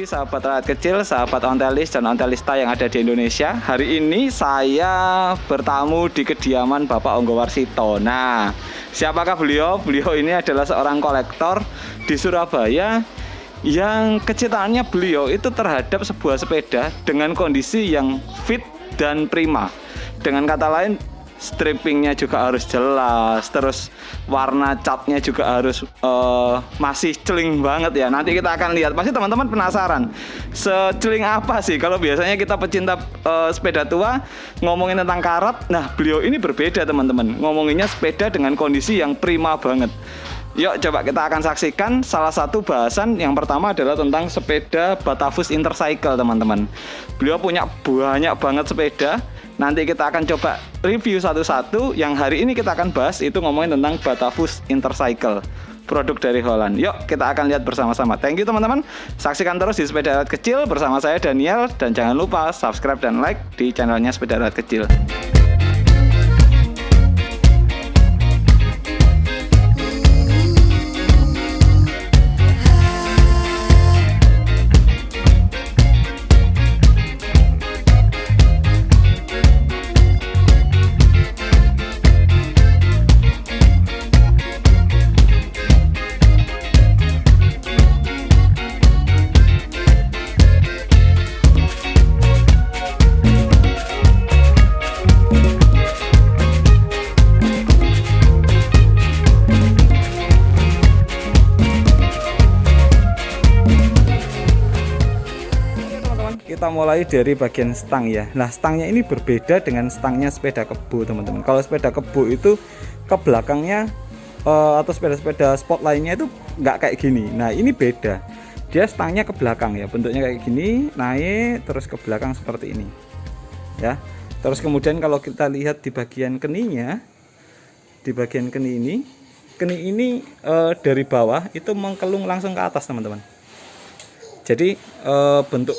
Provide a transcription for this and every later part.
sahabat rakyat kecil, sahabat ontelis dan ontelista yang ada di Indonesia. Hari ini saya bertamu di kediaman Bapak Onggo Warsito. Nah, siapakah beliau? Beliau ini adalah seorang kolektor di Surabaya yang kecintaannya beliau itu terhadap sebuah sepeda dengan kondisi yang fit dan prima. Dengan kata lain, strippingnya juga harus jelas, terus warna catnya juga harus masih celing banget ya. Nanti kita akan lihat, pasti teman-teman penasaran seceling apa sih. Kalau biasanya kita pecinta sepeda tua ngomongin tentang karat, nah beliau ini berbeda teman-teman, ngomonginnya sepeda dengan kondisi yang prima banget. Yuk coba kita akan saksikan salah satu bahasan. Yang pertama adalah tentang sepeda Batavus Intercycle teman-teman. Beliau punya banyak banget sepeda. Nanti kita akan coba review satu-satu. Yang hari ini kita akan bahas itu ngomongin tentang Batavus Intercycle, produk dari Holland. Yuk kita akan lihat bersama-sama. Thank you teman-teman. Saksikan terus di Sepeda Rakyat Kecil bersama saya Daniel. Dan jangan lupa subscribe dan like di channelnya Sepeda Rakyat Kecil. Kita mulai dari bagian stang ya. Nah, stangnya ini berbeda dengan stangnya sepeda kebo teman-teman. Kalau sepeda kebo itu ke belakangnya atau sepeda-sepeda sport lainnya itu nggak kayak gini. Nah, ini beda. Dia stangnya ke belakang ya, bentuknya kayak gini, naik terus ke belakang seperti ini. Ya. Terus kemudian kalau kita lihat di bagian keninya, di bagian keni ini dari bawah itu mengkelung langsung ke atas teman-teman. Jadi bentuk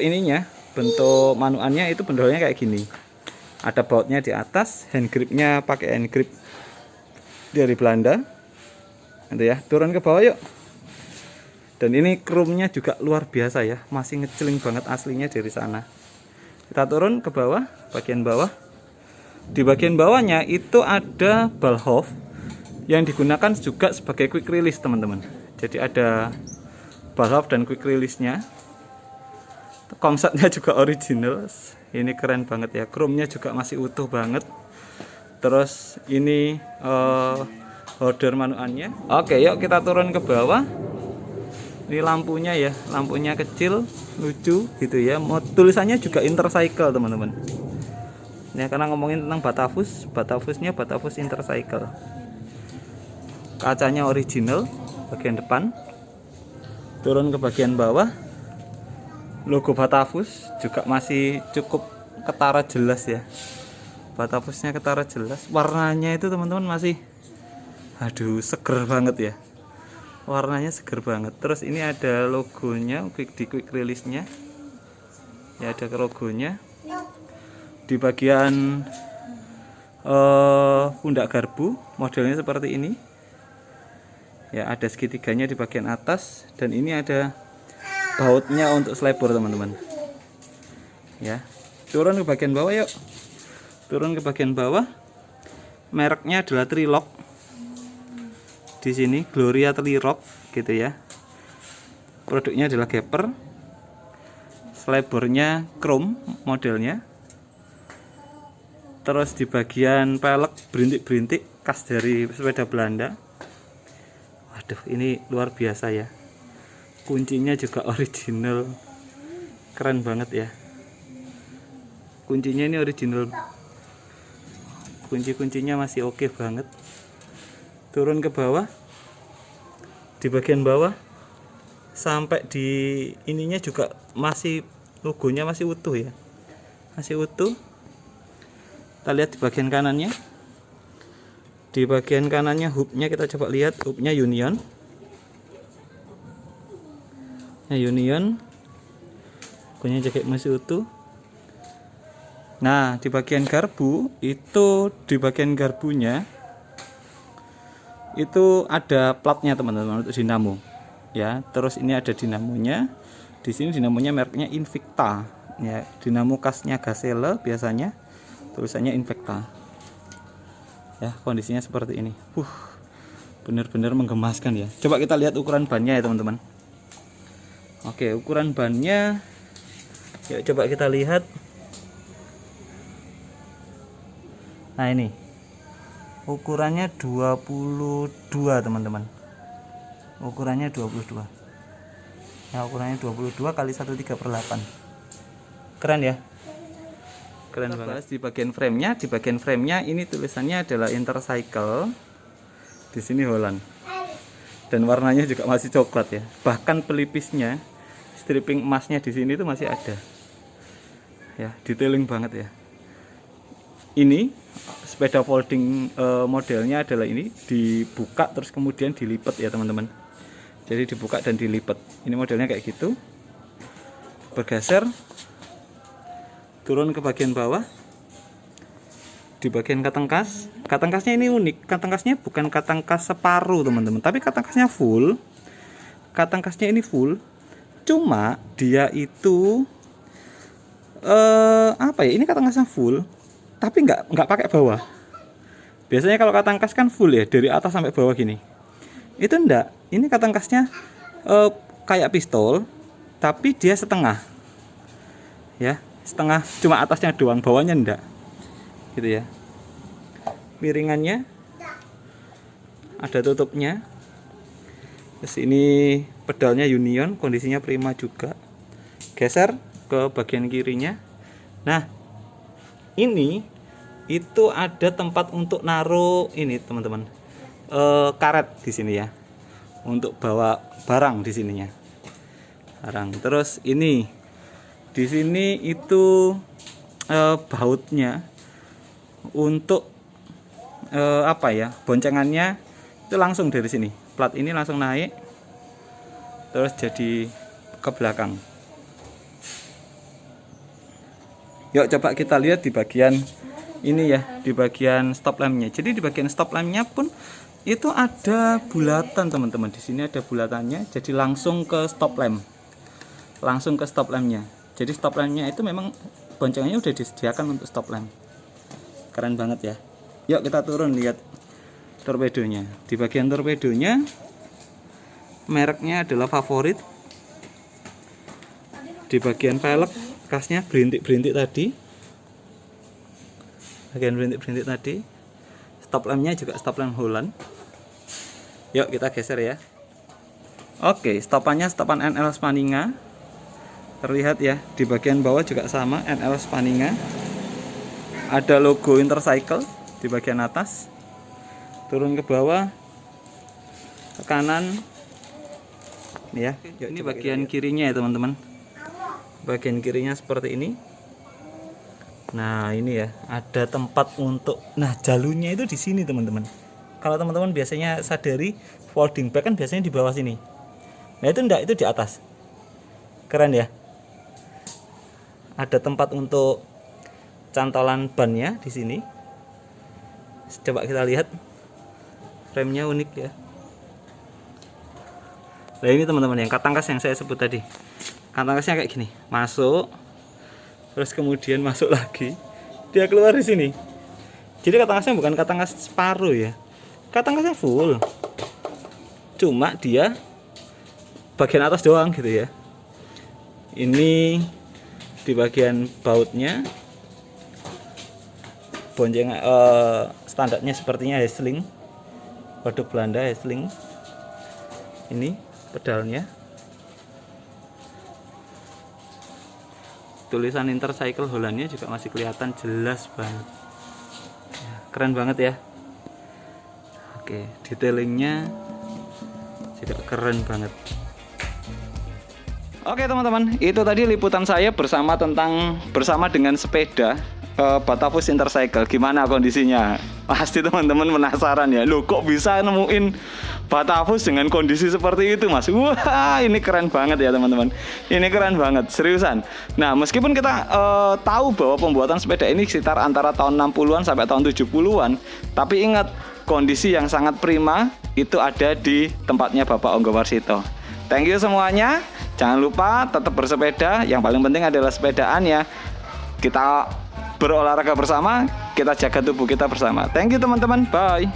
ininya, bentuk manuannya itu bentuknya kayak gini. Ada bautnya di atas, hand gripnya pakai hand grip dari Belanda. Itu ya, turun ke bawah yuk. Dan ini chrome-nya juga luar biasa ya, masih ngeceling banget aslinya dari sana. Kita turun ke bawah, bagian bawah. Di bagian bawahnya itu ada ball valve yang digunakan juga sebagai quick release teman-teman. Jadi ada ball valve dan quick release-nya. Konsepnya juga original, ini keren banget ya, chrome-nya juga masih utuh banget. Terus ini holder manuannya. Oke, yuk kita turun ke bawah. Ini lampunya ya, lampunya kecil, lucu gitu ya. Tulisannya juga Intercycle teman-teman. Ini karena ngomongin tentang Batavusnya Batavus Intercycle. Kacanya original, bagian depan. Turun ke bagian bawah. Logo Batavus juga masih cukup ketara jelas ya. Batavusnya ketara jelas. Warnanya itu teman-teman masih aduh seger banget ya. Warnanya seger banget. Terus ini ada logonya di quick release-nya. Ya ada logonya. Di bagian pundak garbu modelnya seperti ini. Ya ada segitiganya di bagian atas dan ini ada bautnya untuk slebor teman-teman. Ya, turun ke bagian bawah yuk. Turun ke bagian bawah. Mereknya adalah Trilok. Di sini Gloria Trilok gitu ya. Produknya adalah Gapper. Slebornya chrome modelnya. Terus di bagian pelek berintik-berintik khas dari sepeda Belanda. Waduh, ini luar biasa ya. Kuncinya juga original, keren banget ya. Kuncinya ini original, kunci-kuncinya masih oke banget. Turun ke bawah, di bagian bawah sampai di ininya juga masih logonya masih utuh ya, masih utuh. Kita lihat di bagian kanannya. Di bagian kanannya hubnya kita coba lihat, hubnya Union. Nah, Union punya jaket masih utuh. Nah, di bagian garbu itu, di bagian garbunya itu ada platnya teman-teman untuk dinamo. ya. Terus ini ada dinamonya. Di sini dinamonya mereknya Invicta ya. Dinamo kasnya Gazelle biasanya, tulisannya Invicta. Ya, kondisinya seperti ini. Benar-benar menggemaskan ya. Coba kita lihat ukuran bannya ya teman-teman. Oke, ukuran bannya yuk coba kita lihat. Nah, ini ukurannya 22 teman-teman. Ukurannya 22 ya, ukurannya 22 kali 1/3/8. Keren ya, keren banget. Di bagian framenya ini tulisannya adalah Intercycle, di sini Holland, dan warnanya juga masih coklat ya. Bahkan pelipisnya, stripping emasnya di sini itu masih ada ya, detailing banget ya. Ini sepeda folding modelnya adalah ini, dibuka terus kemudian dilipat ya teman-teman. Jadi dibuka dan dilipat. Ini modelnya kayak gitu. Bergeser, turun ke bagian bawah. Di bagian katangkas, katangkasnya ini unik. Katangkasnya bukan katangkas separuh teman-teman, tapi katangkasnya full. Katangkasnya ini full. Cuma dia itu apa ya? Ini katangkasnya full, tapi nggak pakai bawah. Biasanya kalau katangkas kan full ya, dari atas sampai bawah gini. Itu enggak. Ini katangkasnya kayak pistol, tapi dia setengah. Ya, setengah, cuma atasnya doang, bawahnya enggak. Gitu ya. Miringannya ada tutupnya. Terus ini pedalnya Union, kondisinya prima juga. Geser ke bagian kirinya. Nah, ini itu ada tempat untuk naruh ini teman-teman, karet di sini ya, untuk bawa barang di sininya. Barang. Terus ini di sini itu bautnya untuk apa ya, boncengannya itu langsung dari sini. Plat ini langsung naik terus jadi ke belakang. Yuk coba kita lihat di bagian ini ya, di bagian stop lampnya. Jadi di bagian stop lampnya pun itu ada bulatan teman-teman. Di sini ada bulatannya, jadi langsung ke stop lamp, langsung ke stop lampnya. Jadi stop lampnya itu memang boncengannya udah disediakan untuk stop lamp. Keren banget ya. Yuk kita turun lihat torpedonya. Di bagian torpedonya mereknya adalah Favorit. Di bagian velg kasnya berintik-berintik tadi. Bagian berintik-berintik tadi. Stop lampnya juga stop lamp Holland. Yuk kita geser ya. Oke, stopannya stopan NL Spaninga. Terlihat ya, di bagian bawah juga sama, NL Spaninga. Ada logo Intercycle di bagian atas. Turun ke bawah, ke kanan ya. Ini bagian kirinya ya teman-teman. Bagian kirinya seperti ini. Nah ini ya, ada tempat untuk, nah jalurnya itu di sini teman-teman. Kalau teman-teman biasanya sadari, folding back kan biasanya di bawah sini. Nah itu enggak, itu di atas. Keren ya. Ada tempat untuk cantolan bannya di sini. Coba kita lihat. Remnya unik ya. Nah ini teman-teman yang katangkas yang saya sebut tadi. Katangkasnya kayak gini, masuk, terus kemudian masuk lagi, dia keluar di sini. Jadi katangkasnya bukan katangkas separuh ya, katangkasnya full. Cuma dia bagian atas doang gitu ya. Ini di bagian bautnya, bonceng standarnya sepertinya Hessling. Produk Belanda Hessling. Ini pedalnya. Tulisan Intercycle Hollandnya juga masih kelihatan jelas banget. Ya, keren banget ya. Oke, detailingnya juga keren banget. Oke teman-teman, itu tadi liputan saya bersama dengan sepeda Batavus Intercycle. Gimana kondisinya? Pasti teman-teman penasaran ya. Loh kok bisa nemuin Batavus dengan kondisi seperti itu mas? Wah ini keren banget ya teman-teman. Ini keren banget, seriusan. Nah meskipun kita tahu bahwa pembuatan sepeda ini sekitar antara tahun 60-an sampai tahun 70-an, tapi ingat kondisi yang sangat prima itu ada di tempatnya Bapak Onggo Warsito. Thank you semuanya. Jangan lupa tetap bersepeda. Yang paling penting adalah sepedaan ya. Kita berolahraga bersama, kita jaga tubuh kita bersama. Thank you teman-teman. Bye.